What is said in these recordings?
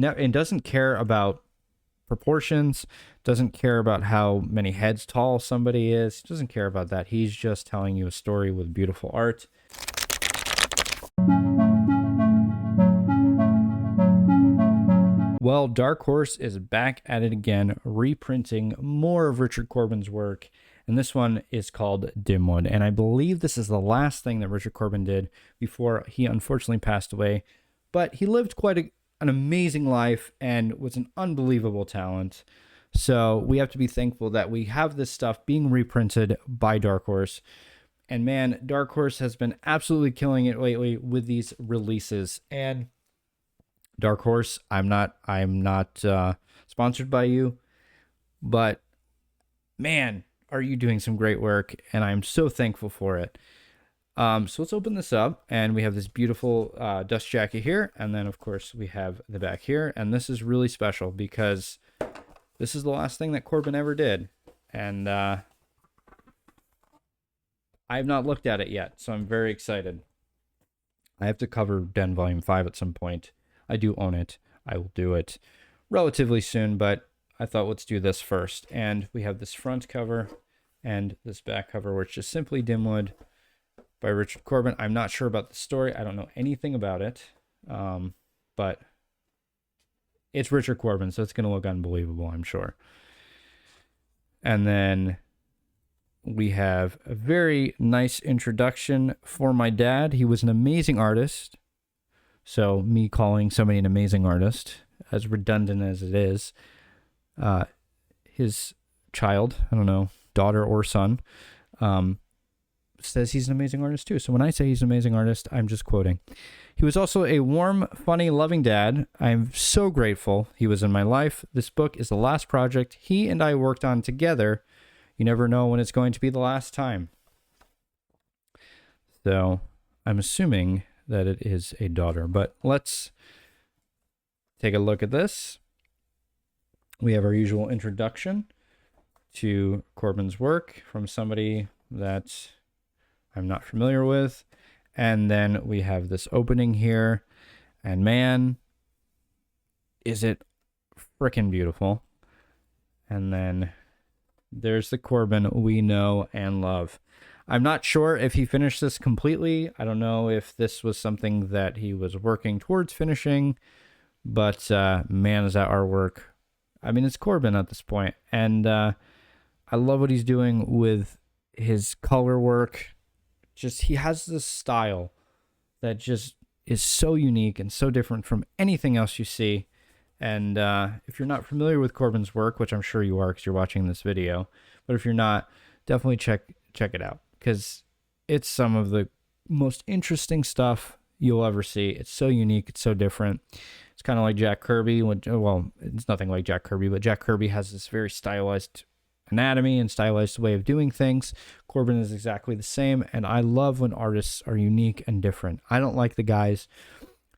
and doesn't care about proportions, doesn't care about how many heads tall somebody is, doesn't care about that. He's just telling you a story with beautiful art. Well, Dark Horse is back at it again, reprinting more of Richard Corben's work, and this one is called Dimwood, and I believe this is the last thing that Richard Corben did before he unfortunately passed away, but he lived quite an amazing life and was an unbelievable talent. So we have to be thankful that we have this stuff being reprinted by Dark Horse. And man, Dark Horse has been absolutely killing it lately with these releases. And Dark Horse, I'm not sponsored by you, but man, are you doing some great work, and I'm so thankful for it. So let's open this up, and we have this beautiful dust jacket here, and then of course we have the back here, and this is really special because this is the last thing that Corben ever did, and I have not looked at it yet, so I'm very excited. I have to cover Den Volume 5 at some point. I do own it. I will do it relatively soon, but I thought let's do this first. And we have this front cover and this back cover, which is simply Dimwood by Richard Corben. I'm not sure about the story. I don't know anything about it, but it's Richard Corben, so it's going to look unbelievable, I'm sure. And then we have a very nice introduction for my dad. He was an amazing artist. So me calling somebody an amazing artist, as redundant as it is, his child, I don't know, daughter or son, says he's an amazing artist too. So when I say he's an amazing artist, I'm just quoting. He was also a warm, funny, loving dad. I'm so grateful he was in my life. This book is the last project he and I worked on together. You never know when it's going to be the last time. So I'm assuming that it is a daughter, but let's take a look at this. We have our usual introduction to Corben's work from somebody that I'm not familiar with. And then we have this opening here, and man, is it freaking beautiful. And then there's the Corben we know and love. I'm not sure if he finished this completely. I don't know if this was something that he was working towards finishing, but man, is that artwork. I mean, it's Corben at this point, and I love what he's doing with his color work. Just, he has this style that just is so unique and so different from anything else you see. And if you're not familiar with Corben's work, which I'm sure you are because you're watching this video, but if you're not, definitely check it out, because it's some of the most interesting stuff you'll ever see. It's so unique. It's so different. It's kind of like Jack Kirby. Well, it's nothing like Jack Kirby, but Jack Kirby has this very stylized anatomy and stylized way of doing things. Corben is exactly the same, and I love when artists are unique and different. I don't like the guys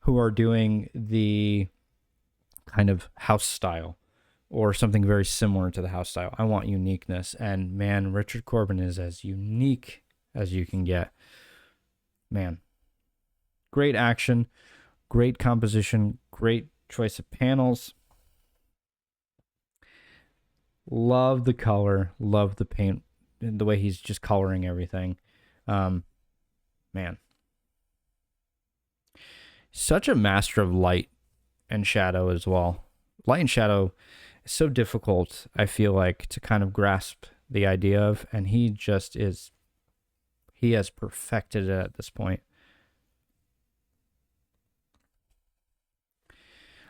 who are doing the kind of house style or something very similar to the house style. I want uniqueness, and man, Richard Corben is as unique as you can get. Man, great action, great composition, great choice of panels. Love the color, love the paint, and the way he's just coloring everything. Man, such a master of light and shadow as well. Light and shadow is so difficult, I feel like, to kind of grasp the idea of, and he just is, he has perfected it at this point.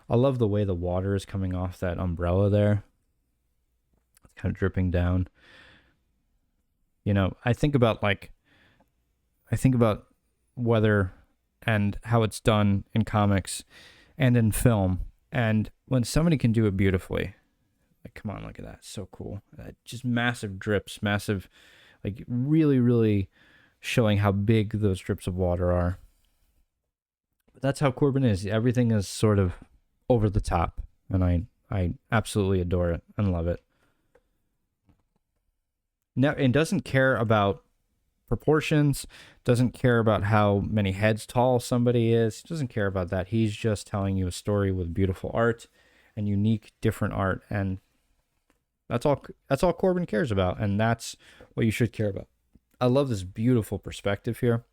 I love the way the water is coming off that umbrella there. It's kind of dripping down. You know, I think about weather and how it's done in comics and in film. And when somebody can do it beautifully, like, come on, look at that. So cool. Just massive drips, massive, like really, really showing how big those drips of water are. But that's how Corben is. Everything is sort of over the top. And I absolutely adore it and love it. Now, it doesn't care about proportions, Doesn't care about how many heads tall somebody is. He doesn't care about that. He's just telling you a story with beautiful art and unique, different art, and that's all. That's all Corben cares about, and that's what you should care about. I love this beautiful perspective here.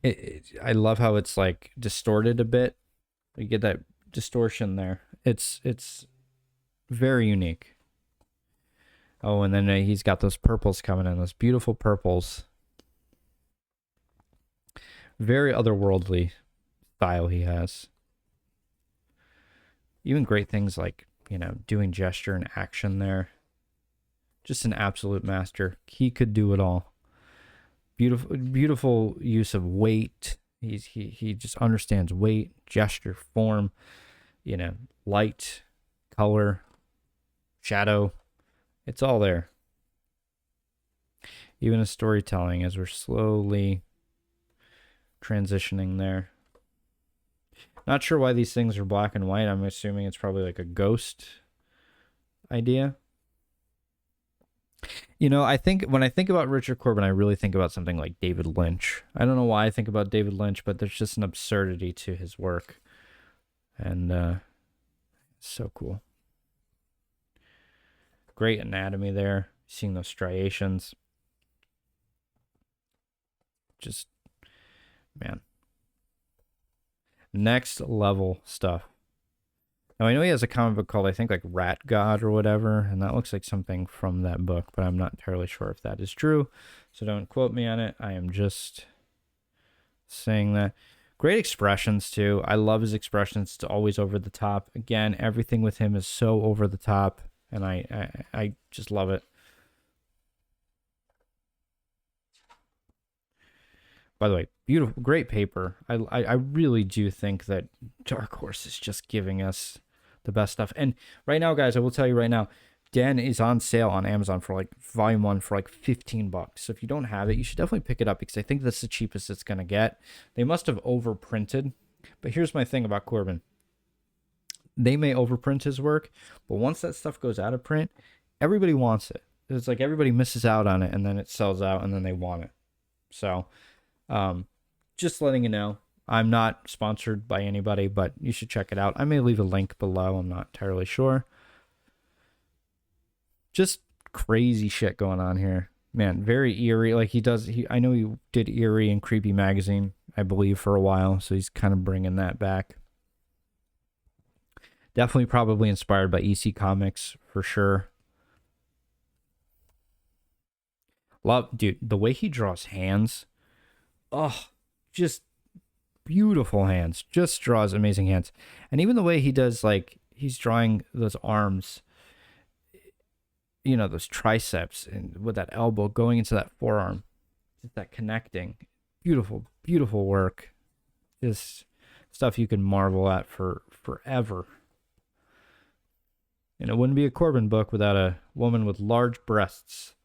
I love how it's like distorted a bit. You get that distortion there. It's very unique. Oh, and then he's got those purples coming in, those beautiful purples. Very otherworldly style he has. Even great things like, doing gesture and action there. Just an absolute master. He could do it all. Beautiful use of weight. He just understands weight, gesture, form, light, color, shadow. It's all there. Even a storytelling as we're slowly transitioning there. Not sure why these things are black and white. I'm assuming it's probably like a ghost idea. I think when I think about Richard Corben, I really think about something like David Lynch. I don't know why I think about David Lynch, but there's just an absurdity to his work. And so cool. Great anatomy there. Seeing those striations. Just, man. Next level stuff. Now, I know he has a comic book called, I think, like Rat God or whatever, and that looks like something from that book, but I'm not entirely sure if that is true, so don't quote me on it. I am just saying that. Great expressions, too. I love his expressions. It's always over the top. Again, everything with him is so over the top, and I just love it. By the way, beautiful, great paper. I really do think that Dark Horse is just giving us the best stuff. And right now, guys, I will tell you right now, Den is on sale on Amazon for like volume 1 for like $15. So if you don't have it, you should definitely pick it up because I think that's the cheapest it's going to get. They must have overprinted. But here's my thing about Corben. They may overprint his work, but once that stuff goes out of print, everybody wants it. It's like everybody misses out on it and then it sells out and then they want it. So just letting you know, I'm not sponsored by anybody, but you should check it out. I may leave a link below. I'm not entirely sure. Just crazy shit going on here, man. Very eerie. Like I know he did Eerie and Creepy Magazine, I believe, for a while. So he's kind of bringing that back. Definitely probably inspired by EC Comics for sure. Dude, the way he draws hands. Oh, just beautiful hands. Just draws amazing hands. And even the way he does, like, he's drawing those arms, those triceps, and with that elbow going into that forearm. Just that connecting. Beautiful, beautiful work. Just stuff you can marvel at for forever. And it wouldn't be a Corben book without a woman with large breasts.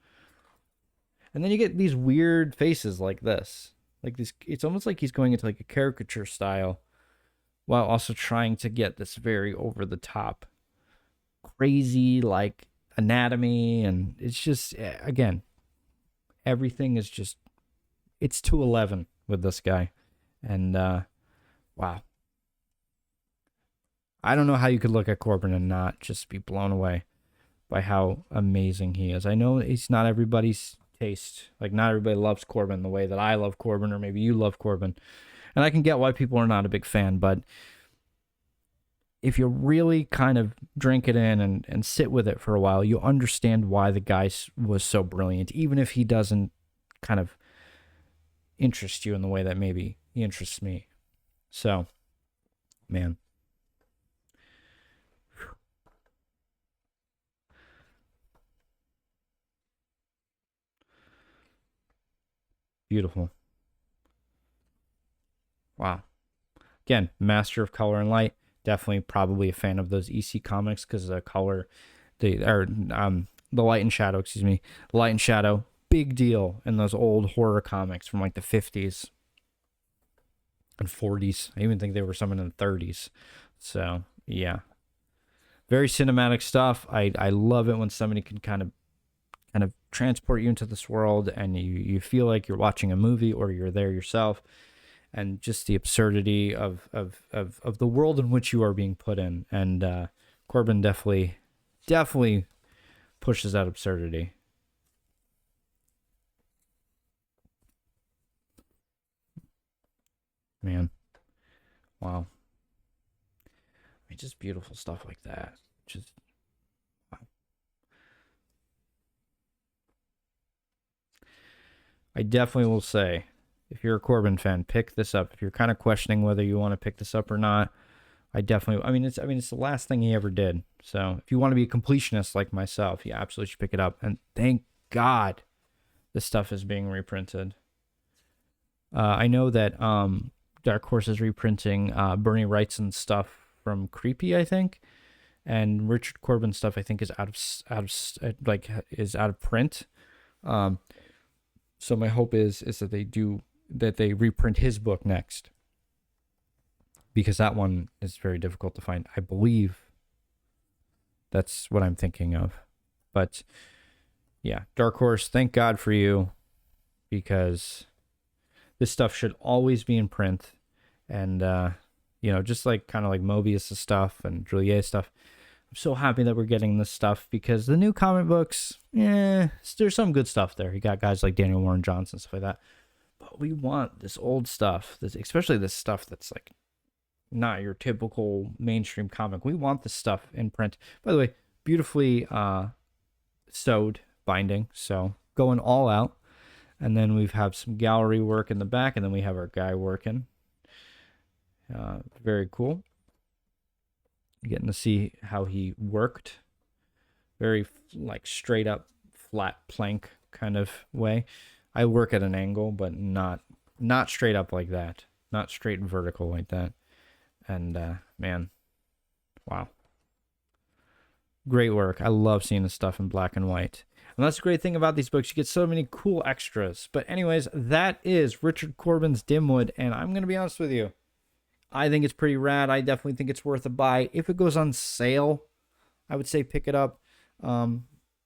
And then you get these weird faces like this. Like this, it's almost like he's going into like a caricature style while also trying to get this very over the top, crazy like anatomy. And it's just, again, everything is just, it's 211 with this guy. And wow. I don't know how you could look at Corben and not just be blown away by how amazing he is. I know he's not everybody's taste. Like, not everybody loves Corben the way that I love Corben, or maybe you love Corben. And I can get why people are not a big fan, but if you really kind of drink it in and sit with it for a while, you'll understand why the guy was so brilliant, even if he doesn't kind of interest you in the way that maybe he interests me. So, man. Beautiful. Wow. Again, master of color and light. Definitely probably a fan of those EC comics because the color, the light and shadow, excuse me. Light and shadow, big deal in those old horror comics from like the 50s and 40s. I even think there were some in the 30s. So, yeah. Very cinematic stuff. I love it when somebody can kind of kind of transport you into this world, and you feel like you're watching a movie or you're there yourself, and just the absurdity of the world in which you are being put in. And Corben definitely pushes that absurdity. Man, wow. I mean, just beautiful stuff like that. Just wow. I definitely will say, if you're a Corben fan, pick this up. If you're kind of questioning whether you want to pick this up or not, I definitely. It's the last thing he ever did. So if you want to be a completionist like myself, you absolutely should pick it up. And thank God, this stuff is being reprinted. I know that Dark Horse is reprinting Bernie Wrightson's stuff from Creepy, I think, and Richard Corben stuff I think is out of print. So my hope is that they reprint his book next, because that one is very difficult to find. I believe that's what I'm thinking of. But yeah, Dark Horse, thank God for you, because this stuff should always be in print. And just like kind of like Mobius' stuff and Juliet's stuff, I'm so happy that we're getting this stuff, because the new comic books, there's some good stuff there. You got guys like Daniel Warren Johnson, stuff like that. But we want this old stuff, especially this stuff that's like not your typical mainstream comic. We want this stuff in print. By the way, beautifully sewed binding, so going all out. And then we have some gallery work in the back, and then we have our guy working. Very cool. Getting to see how he worked. Very like straight up flat plank kind of way. I work at an angle, but not straight up like that. Not straight vertical like that. And man, wow. Great work. I love seeing this stuff in black and white. And that's the great thing about these books. You get so many cool extras. But anyways, that is Richard Corben's Dimwood. And I'm going to be honest with you, I think it's pretty rad. I definitely think it's worth a buy. If it goes on sale, I would say pick it up.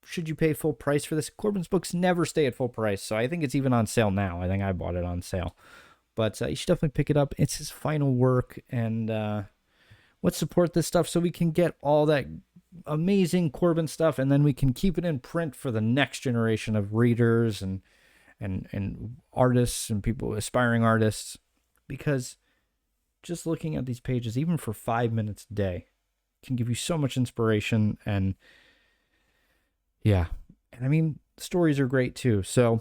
Should you pay full price for this? Corben's books never stay at full price, so I think it's even on sale now. I think I bought it on sale. But you should definitely pick it up. It's his final work, and let's support this stuff so we can get all that amazing Corben stuff, and then we can keep it in print for the next generation of readers and artists and people, aspiring artists, because just looking at these pages, even for 5 minutes a day, can give you so much inspiration. And yeah, and I mean, stories are great too. So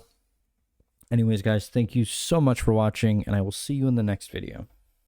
anyways, guys, thank you so much for watching, and I will see you in the next video.